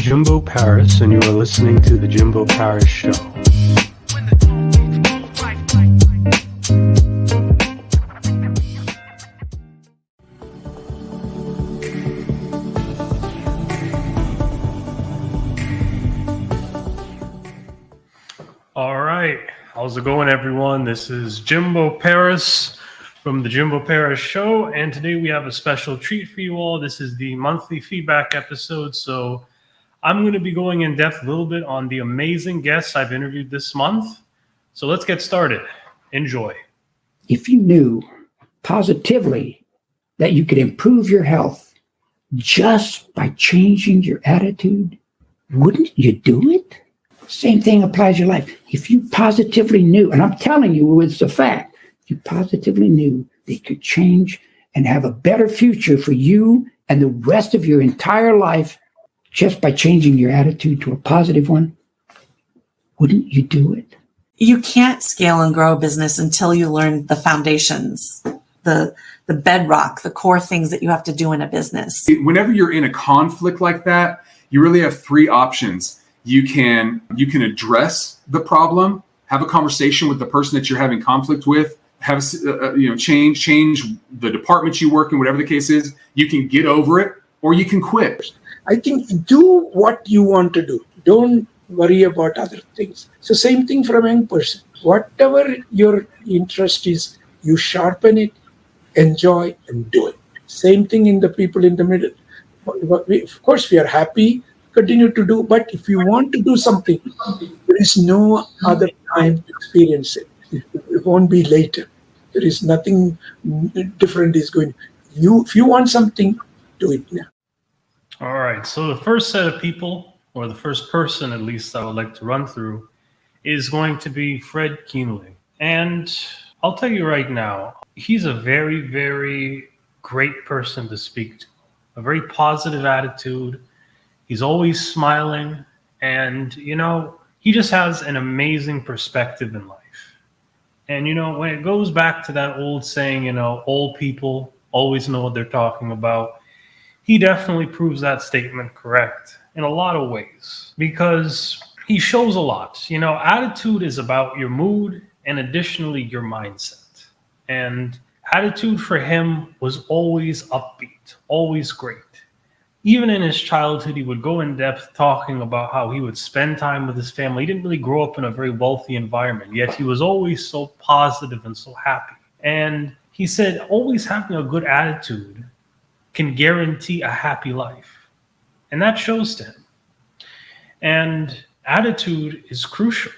Jimbo Paris, and you are listening to The Jimbo Paris Show. All right. How's it going, everyone? This is Jimbo Paris from The Jimbo Paris Show, and today we have a special treat for you all. This is the monthly feedback episode, so I'm going to be going in depth a little bit on the amazing guests I've interviewed this month. So let's get started. Enjoy. If you knew positively that you could improve your health just by changing your attitude, wouldn't you do it? Same thing applies to your life. If you positively knew, and I'm telling you, it's a fact, you positively knew that you could change and have a better future for you and the rest of your entire life just by changing your attitude to a positive one, wouldn't you do it? You can't scale and grow a business until you learn the foundations, the bedrock, the core things that you have to do in a business. Whenever you're in a conflict like that, you really have three options. You can address the problem, have a conversation with the person that you're having conflict with, have change the department you work in, whatever the case is. You can get over it, or you can quit. I think do what you want to do. Don't worry about other things. So same thing from a young person. Whatever your interest is, you sharpen it, enjoy, and do it. Same thing in the people in the middle. Of course, we are happy, continue to do, but if you want to do something, there is no other time to experience it. It won't be later. There is nothing different is going. If you want something, do it now. All right. So the first set of people, or the first person at least I would like to run through, is going to be Fred Kienle. And I'll tell you right now, he's a very, very great person to speak to. A very positive attitude. He's always smiling. And, he just has an amazing perspective in life. And, when it goes back to that old saying, old people always know what they're talking about, he definitely proves that statement correct in a lot of ways because he shows a lot. Attitude is about your mood and additionally your mindset. And attitude for him was always upbeat, always great. Even in his childhood, he would go in depth talking about how he would spend time with his family. He didn't really grow up in a very wealthy environment, yet he was always so positive and so happy. And he said, always having a good attitude can guarantee a happy life. And that shows to him. And attitude is crucial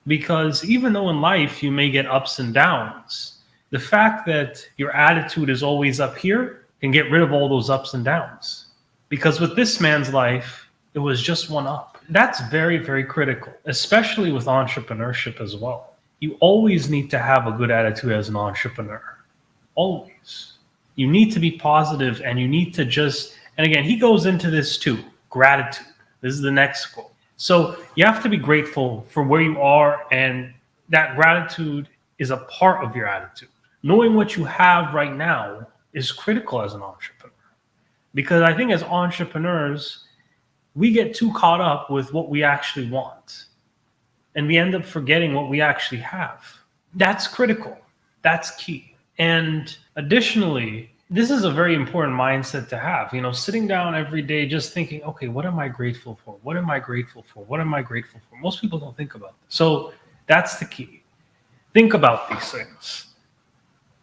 because even though in life you may get ups and downs, the fact that your attitude is always up here can get rid of all those ups and downs. Because with this man's life, it was just one up. That's very, very critical, especially with entrepreneurship as well. You always need to have a good attitude as an entrepreneur. Always. You need to be positive and you need to and again, he goes into this too, gratitude. This is the next quote. So you have to be grateful for where you are, and that gratitude is a part of your attitude. Knowing what you have right now is critical as an entrepreneur. Because I think as entrepreneurs, we get too caught up with what we actually want. And we end up forgetting what we actually have. That's critical. That's key. And additionally, this is a very important mindset to have. Sitting down every day just thinking, okay, what am I grateful for? What am I grateful for? What am I grateful for? Most people don't think about this. So that's the key. Think about these things.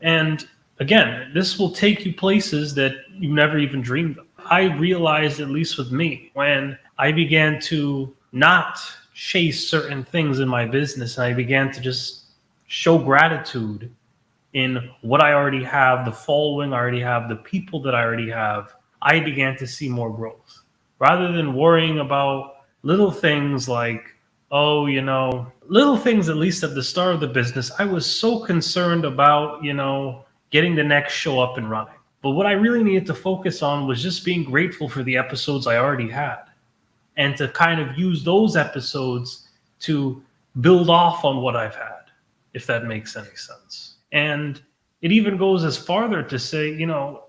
And again, this will take you places that you never even dreamed of. I realized, at least with me, when I began to not chase certain things in my business and I began to just show gratitude in what I already have, the following I already have, the people that I already have, I began to see more growth. Rather than worrying about little things like, little things, at least at the start of the business, I was so concerned about, getting the next show up and running. But what I really needed to focus on was just being grateful for the episodes I already had and to kind of use those episodes to build off on what I've had, if that makes any sense. And it even goes as farther to say,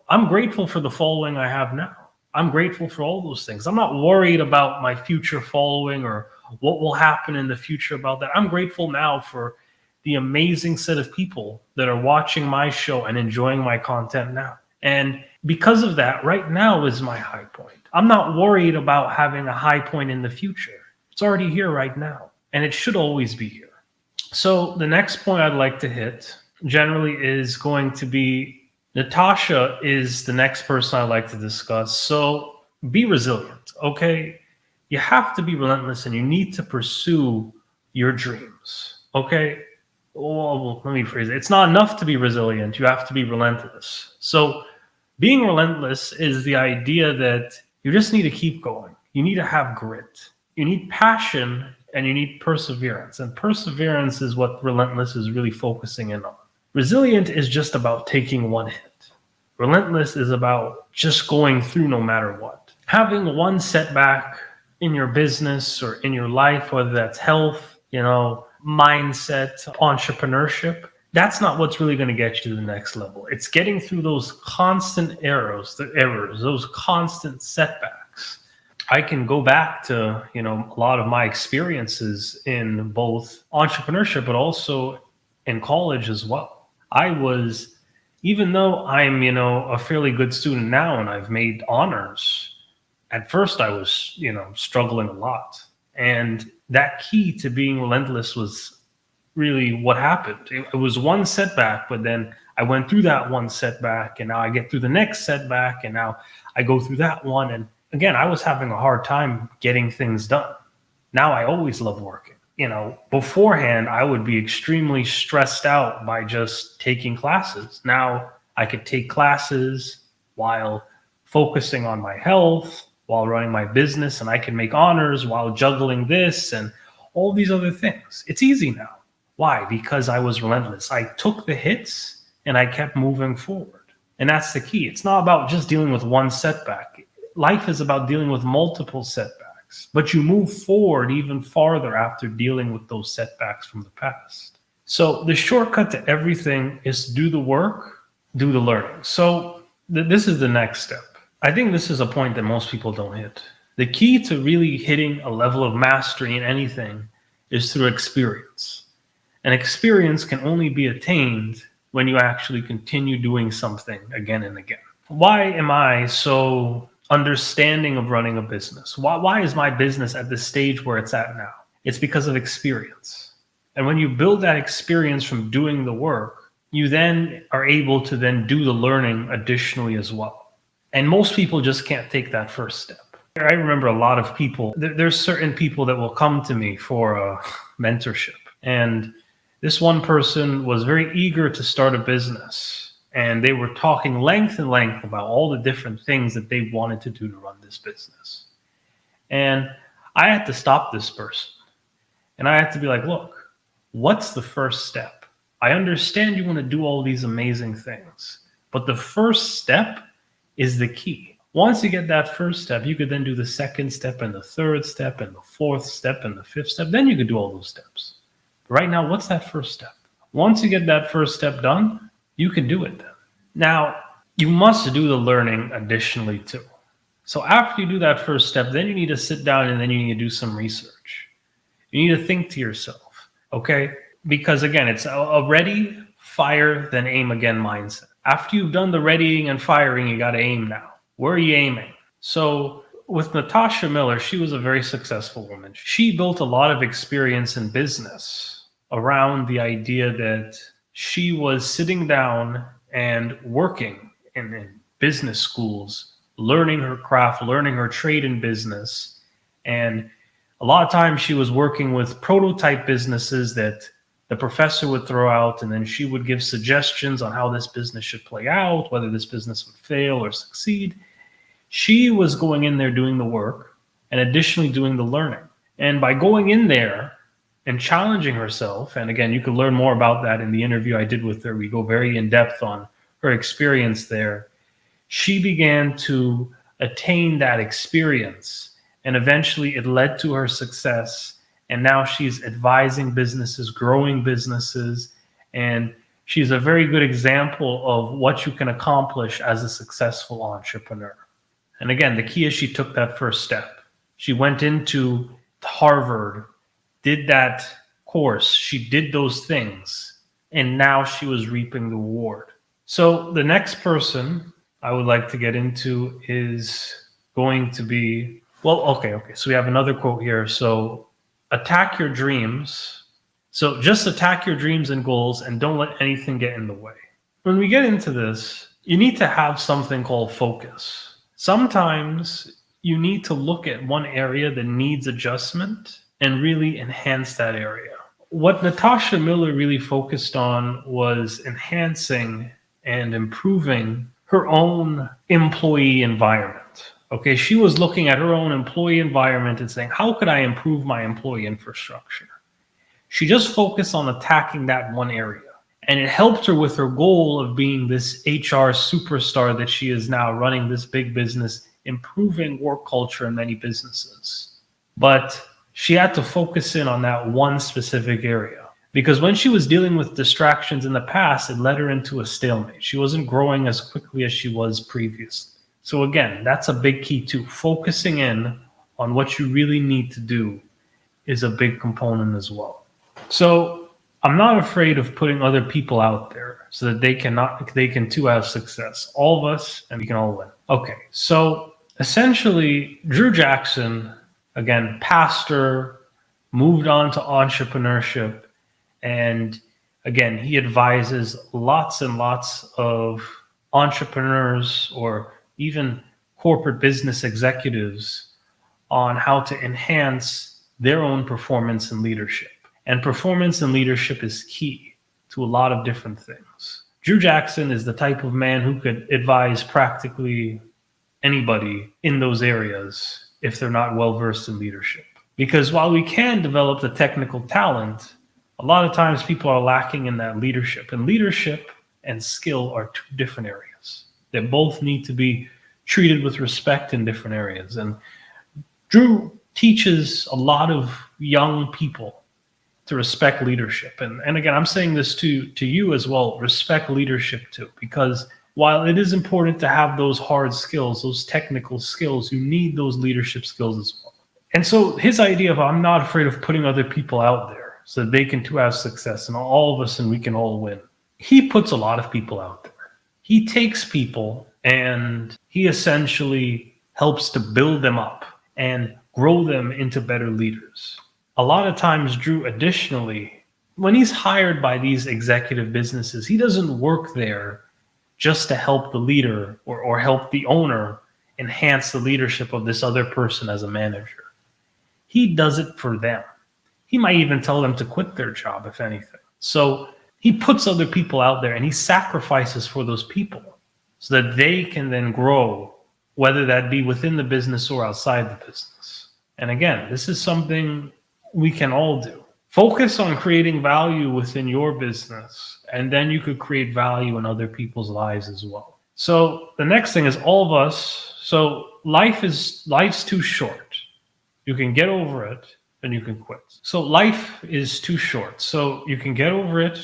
I'm grateful for the following I have now. I'm grateful for all those things. I'm not worried about my future following or what will happen in the future about that. I'm grateful now for the amazing set of people that are watching my show and enjoying my content now. And because of that, right now is my high point. I'm not worried about having a high point in the future. It's already here right now, and it should always be here. So the next point I'd like to hit generally is going to be Natasha is the next person I'd like to discuss. So be resilient, okay? You have to be relentless and you need to pursue your dreams, okay? Well, let me phrase it. It's not enough to be resilient. You have to be relentless. So being relentless is the idea that you just need to keep going. You need to have grit. You need passion and you need perseverance. And perseverance is what Relentless is really focusing in on. Resilient is just about taking one hit. Relentless is about just going through no matter what. Having one setback in your business or in your life, whether that's health, mindset, entrepreneurship, that's not what's really going to get you to the next level. It's getting through those constant errors, those constant setbacks. I can go back to, a lot of my experiences in both entrepreneurship, but also in college as well. Even though I'm, a fairly good student now and I've made honors, at first I was, struggling a lot. And that key to being relentless was really what happened. It was one setback, but then I went through that one setback and now I get through the next setback and now I go through that one. And again, I was having a hard time getting things done. Now I always love working. Beforehand, I would be extremely stressed out by just taking classes. Now I could take classes while focusing on my health, while running my business, and I can make honors while juggling this and all these other things. It's easy now. Why? Because I was relentless. I took the hits and I kept moving forward. And that's the key. It's not about just dealing with one setback. Life is about dealing with multiple setbacks, but you move forward even farther after dealing with those setbacks from the past. So the shortcut to everything is to do the work, do the learning. So this is the next step. I think this is a point that most people don't hit. The key to really hitting a level of mastery in anything is through experience. And experience can only be attained when you actually continue doing something again and again. Why am I so understanding of running a business? Why is my business at the stage where it's at now? It's because of experience. And when you build that experience from doing the work, you then are able to then do the learning additionally as well. And most people just can't take that first step. I remember a lot of people, there's certain people that will come to me for mentorship. And this one person was very eager to start a business. And they were talking length and length about all the different things that they wanted to do to run this business. And I had to stop this person. And I had to be like, look, what's the first step? I understand you want to do all these amazing things, but the first step is the key. Once you get that first step, you could then do the second step and the third step and the fourth step and the fifth step. Then you could do all those steps. Right now, what's that first step? Once you get that first step done, you can do it then. Now, you must do the learning additionally too. So after you do that first step, then you need to sit down and then you need to do some research. You need to think to yourself, okay? Because again, it's a ready, fire, then aim again mindset. After you've done the readying and firing, you got to aim now. Where are you aiming? So with Natasha Miller, she was a very successful woman. She built a lot of experience in business around the idea that she was sitting down and working in business schools, learning her craft, learning her trade in business. And a lot of times she was working with prototype businesses that the professor would throw out, and then she would give suggestions on how this business should play out, whether this business would fail or succeed. She was going in there doing the work and additionally doing the learning. And by going in there and challenging herself, and again, you can learn more about that in the interview I did with her. We go very in depth on her experience there. She began to attain that experience, and eventually it led to her success. And now she's advising businesses, growing businesses, and she's a very good example of what you can accomplish as a successful entrepreneur. And again, the key is she took that first step. She went into Harvard, did that course, she did those things, and now she was reaping the reward. So the next person I would like to get into is going to be, well, okay. So we have another quote here. So attack your dreams. So just attack your dreams and goals and don't let anything get in the way. When we get into this, you need to have something called focus. Sometimes you need to look at one area that needs adjustment and really enhance that area. What Natasha Miller really focused on was enhancing and improving her own employee environment. Okay, she was looking at her own employee environment and saying, how could I improve my employee infrastructure? She just focused on attacking that one area. And it helped her with her goal of being this HR superstar that she is now, running this big business, improving work culture in many businesses. But she had to focus in on that one specific area. Because when she was dealing with distractions in the past, it led her into a stalemate. She wasn't growing as quickly as she was previously. So again, that's a big key too. Focusing in on what you really need to do is a big component as well. So I'm not afraid of putting other people out there so that they can too have success. All of us, and we can all win. Okay, so essentially, Drew Jackson, again, pastor, moved on to entrepreneurship. And again, he advises lots and lots of entrepreneurs or even corporate business executives on how to enhance their own performance and leadership. And performance and leadership is key to a lot of different things. Drew Jackson is the type of man who could advise practically anybody in those areas if they're not well versed in leadership. Because while we can develop the technical talent, a lot of times people are lacking in that leadership. And leadership and skill are two different areas. They both need to be treated with respect in different areas. And Drew teaches a lot of young people to respect leadership. And again, I'm saying this to you as well, respect leadership too, because while it is important to have those hard skills, those technical skills, you need those leadership skills as well. And so his idea of, I'm not afraid of putting other people out there so that they can too have success and all of us and we can all win. He puts a lot of people out there. He takes people and he essentially helps to build them up and grow them into better leaders. A lot of times, Drew, additionally, when he's hired by these executive businesses, he doesn't work there just to help the leader or help the owner enhance the leadership of this other person as a manager. He does it for them. He might even tell them to quit their job, if anything. So he puts other people out there and he sacrifices for those people so that they can then grow, whether that be within the business or outside the business. And again, this is something we can all do. Focus on creating value within your business, and then you could create value in other people's lives as well. So the next thing is all of us. So life's too short. You can get over it and you can quit. So life is too short. So you can get over it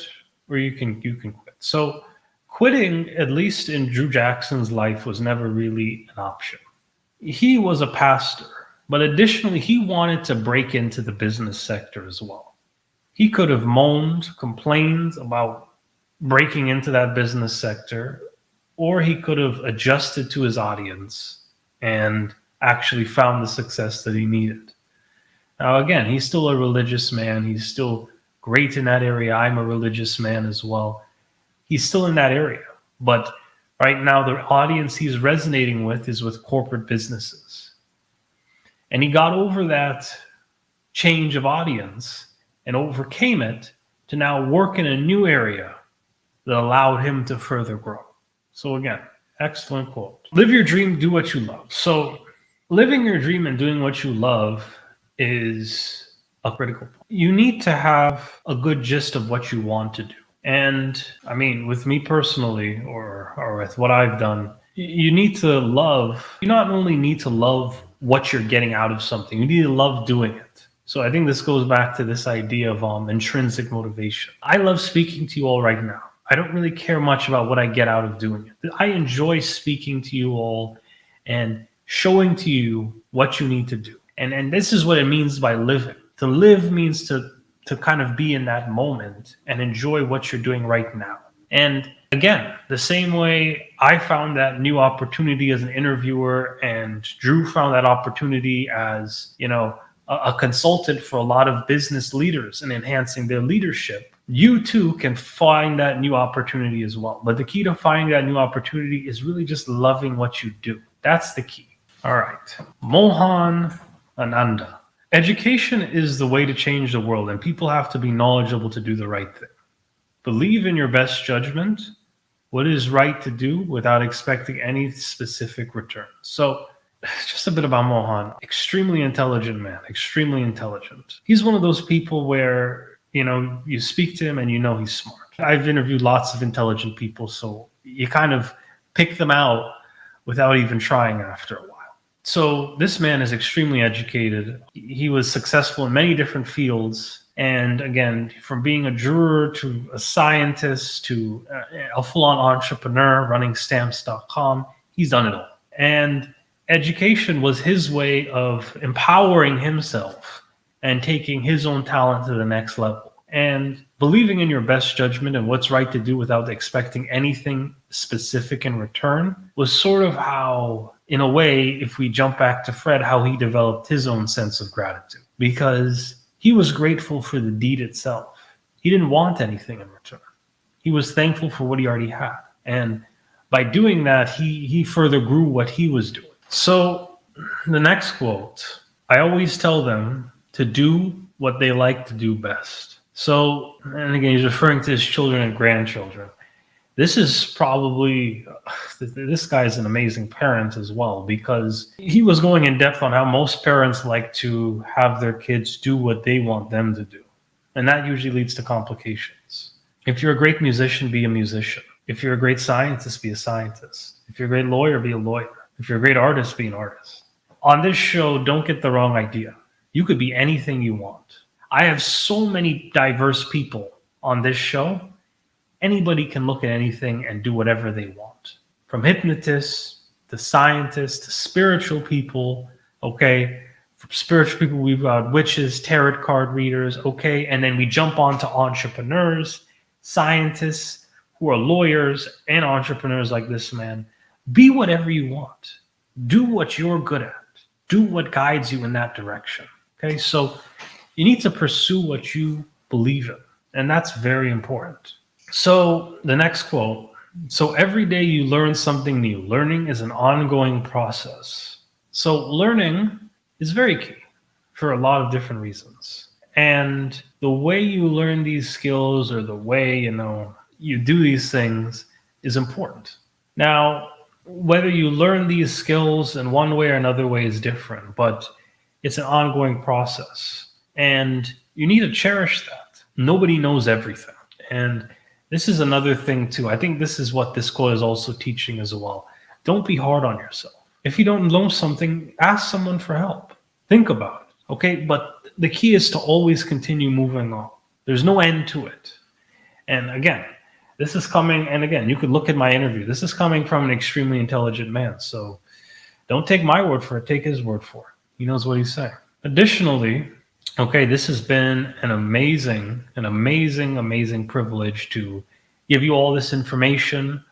or you can quit. So quitting, at least in Drew Jackson's life, was never really an option. He was a pastor. But additionally, he wanted to break into the business sector as well. He could have moaned, complained about breaking into that business sector, or he could have adjusted to his audience and actually found the success that he needed. Now, again, he's still a religious man. He's still great in that area. I'm a religious man as well. He's still in that area. But right now, the audience he's resonating with is with corporate businesses. And he got over that change of audience and overcame it to now work in a new area that allowed him to further grow. So again, excellent quote. Live your dream, do what you love. So living your dream and doing what you love is a critical point. You need to have a good gist of what you want to do. And I mean, with me personally, or with what I've done, you not only need to love what you're getting out of something, you need to love doing it. So I think this goes back to this idea of intrinsic motivation. I love speaking to you all right now. I don't really care much about what I get out of doing it. I enjoy speaking to you all and showing to you what you need to do. And this is what it means by living. To live means to kind of be in that moment and enjoy what you're doing right now. And again, the same way I found that new opportunity as an interviewer, and Drew found that opportunity as, a consultant for a lot of business leaders and enhancing their leadership, you too can find that new opportunity as well. But the key to finding that new opportunity is really just loving what you do. That's the key. All right. Mohanananda. Education is the way to change the world, and people have to be knowledgeable to do the right thing. Believe in your best judgment, what is right to do without expecting any specific return. So just a bit about Mohan. Extremely intelligent man, extremely intelligent. He's one of those people where, you speak to him and he's smart. I've interviewed lots of intelligent people, so you kind of pick them out without even trying after a while. So this man is extremely educated. He was successful in many different fields. And again, from being a juror to a scientist to a full-on entrepreneur running stamps.com, he's done it all. And education was his way of empowering himself and taking his own talent to the next level. And believing in your best judgment and what's right to do without expecting anything specific in return was sort of how, in a way, if we jump back to Fred, how he developed his own sense of gratitude. Because he was grateful for the deed itself. He didn't want anything in return. He was thankful for what he already had. And by doing that, he further grew what he was doing. So the next quote, I always tell them to do what they like to do best. So, and again, he's referring to his children and grandchildren. This is probably, this guy's an amazing parent as well, because he was going in depth on how most parents like to have their kids do what they want them to do. And that usually leads to complications. If you're a great musician, be a musician. If you're a great scientist, be a scientist. If you're a great lawyer, be a lawyer. If you're a great artist, be an artist. On this show, don't get the wrong idea. You could be anything you want. I have so many diverse people on this show. Anybody can look at anything and do whatever they want. From hypnotists to scientists to spiritual people, okay? From spiritual people, we've got witches, tarot card readers, okay? And then we jump on to entrepreneurs, scientists who are lawyers and entrepreneurs like this man. Be whatever you want. Do what you're good at. Do what guides you in that direction, okay? So you need to pursue what you believe in, and that's very important. So the next quote, so every day you learn something new. Learning is an ongoing process. So learning is very key for a lot of different reasons. And the way you learn these skills, or the way, you do these things, is important. Now, whether you learn these skills in one way or another way is different, but it's an ongoing process. And you need to cherish that. Nobody knows everything. And this is another thing too. I think this is what this quote is also teaching as well. Don't be hard on yourself. If you don't know something, ask someone for help. Think about it, okay? But the key is to always continue moving on. There's no end to it. And again, this is coming, and again, you could look at my interview. This is coming from an extremely intelligent man. So don't take my word for it, take his word for it. He knows what he's saying. Additionally, okay, this has been an amazing privilege to give you all this information.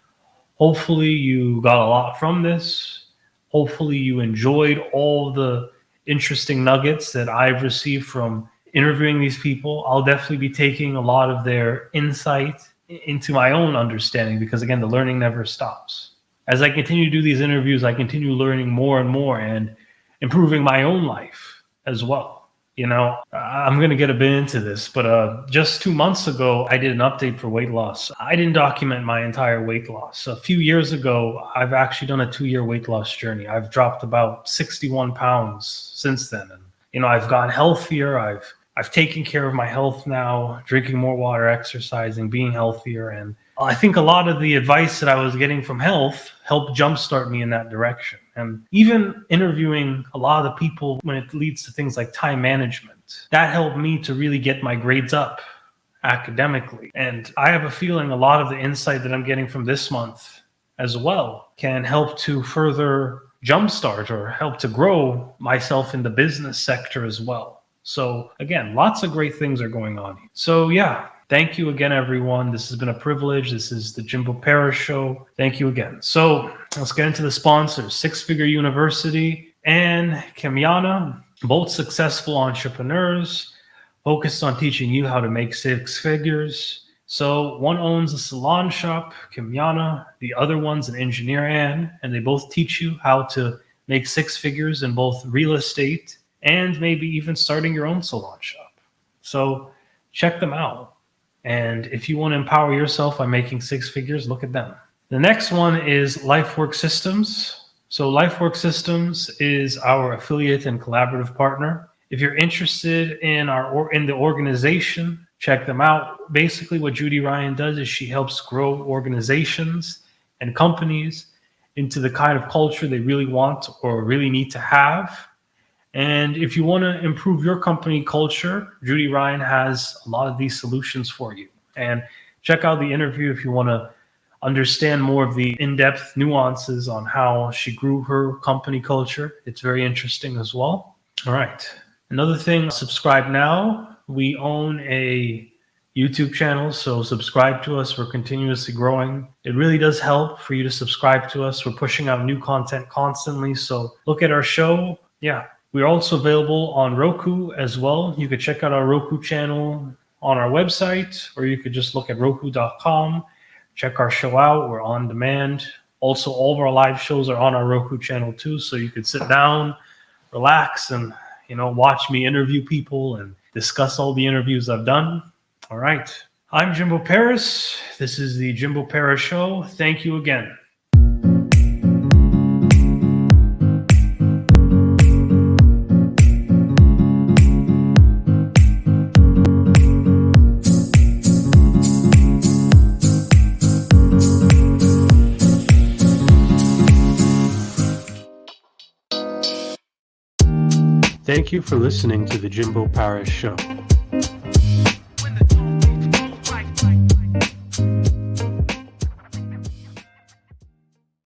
Hopefully you got a lot from this. Hopefully you enjoyed all the interesting nuggets that I've received from interviewing these people. I'll definitely be taking a lot of their insight into my own understanding, because again, the learning never stops. As I continue to do these interviews, I continue learning more and more and improving my own life as well. I'm going to get a bit into this, but just 2 months ago, I did an update for weight loss. I didn't document my entire weight loss. A few years ago, I've actually done a 2-year weight loss journey. I've dropped about 61 pounds since then. And, I've gotten healthier. I've taken care of my health now, drinking more water, exercising, being healthier. And I think a lot of the advice that I was getting from health helped jumpstart me in that direction. And even interviewing a lot of the people when it leads to things like time management, that helped me to really get my grades up academically. And I have a feeling a lot of the insight that I'm getting from this month as well can help to further jumpstart or help to grow myself in the business sector as well. So again, lots of great things are going on. So yeah, thank you again, everyone. This has been a privilege. This is the Jimbo Paris Show. Thank you again. So let's get into the sponsors. Six Figure University and Kienle, both successful entrepreneurs focused on teaching you how to make six figures. So one owns a salon shop, Kienle, the other one's an engineer, and they both teach you how to make six figures in both real estate and maybe even starting your own salon shop. So check them out. And if you want to empower yourself by making six figures, look at them. The next one is LifeWork Systems. So LifeWork Systems is our affiliate and collaborative partner. If you're interested in the organization, check them out. Basically, what Judy Ryan does is she helps grow organizations and companies into the kind of culture they really want or really need to have. And if you want to improve your company culture, Judy Ryan has a lot of these solutions for you. And check out the interview if you want to understand more of the in-depth nuances on how she grew her company culture. It's very interesting as well. All right. Another thing, subscribe now. We own a YouTube channel, so subscribe to us. We're continuously growing. It really does help for you to subscribe to us. We're pushing out new content constantly, so look at our show. Yeah, we're also available on Roku as well. You could check out our Roku channel on our website, or you could just look at roku.com. Check our show out. We're on demand. Also, all of our live shows are on our Roku channel too, so you could sit down, relax, and watch me interview people and discuss all the interviews I've done. All right. I'm Jimbo Paris. This is the Jimbo Paris Show. Thank you again. Thank you for listening to the Jimbo Paris Show.